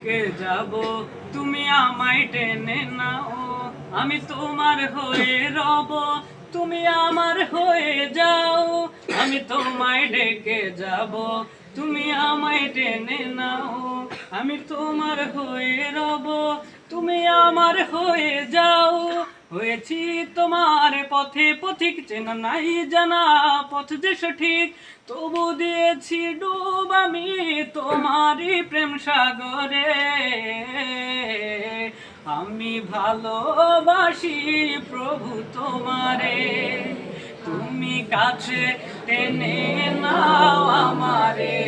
কে যাব তুমি আমায় টেনে নাও, আমি তোমার হয়ে রব, তুমি আমার হয়ে যাও। আমি তোমায় ডেকে যাব, তুমি আমায় টেনে নাও, আমি তোমার হয়ে রব, তুমি আমার হয়ে যাও। হয়েছি তোমার পথে পথিক, চেনা নাই জানা পথ যে সঠিক, তবু দিয়েছি ডুব আমি তোমারই প্রেম সাগরে। আমি ভালোবাসি প্রভু তোমারে, তুমি কাছে টেনে নাও আমারে।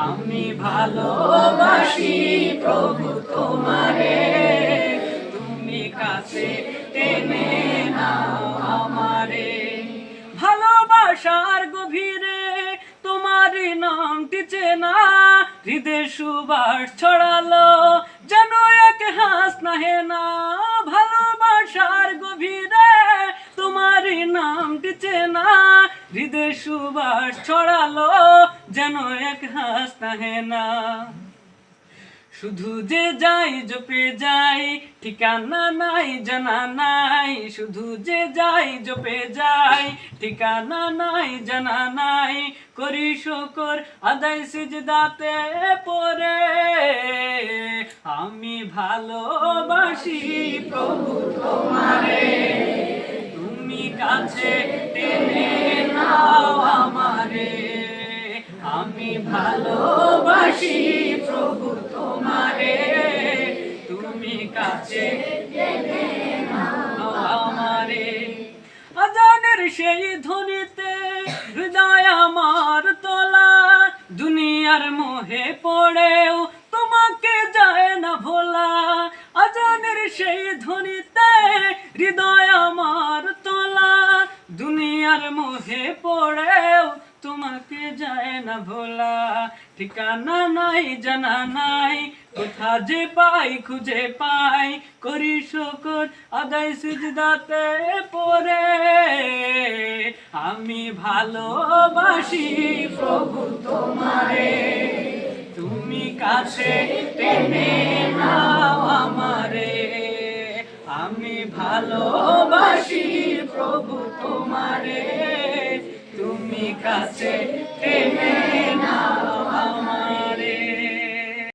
আমি ভালোবাসি প্রভু তোমারে, তুমি কাছে টেনে নাও আমারে। ভালোবাসার গভীরে তোমার নামটি চেনা, হৃদয় সুবাস ছড়ালো যেন এক হাস নাহে না। ভালোবাসার গভীরে তোমার নামটি চেনা, হৃদয় সুবাস ছড়ালো যেন এক হাস নাহে না। শুধু যে যাই জপে যাই, ঠিকানা নাই জানা নাই। শুধু যে যাই জপে যাই, ঠিকানা নাই জানা নাই। করি শুকর আদায় সিজদাতে পড়ে, আমি ভালোবাসি প্রভু তোমারে, তুমি কাছে টেনে নাও আমারে। আমি ভালোবাসি প্রভু তোমারে, তুমি কাছে টেনে নাও আমারে। আজানের সেই ধ্বনিতে হৃদয় আমার তোলা, দুনিয়ার মোহে পড়েও তোমাকে যায় না ভোলা। আজানের সেই ধ্বনিতে হৃদয় আমার তোলা, দুনিয়ার মোহে পড়েও তোমাকে যায় না ভোলা। ঠিকানা নাই জানা নাই, কোথা যে পাই খুঁজে পাই। করি শুকর আদায় সিজদাতে পড়ে, আমি ভালোবাসি প্রভু তোমারে, তুমি কাছে টেনে নাও আমারে। আমি ভালোবাসি প্রভু তোমারে, তুমি কাছে টেনে নাও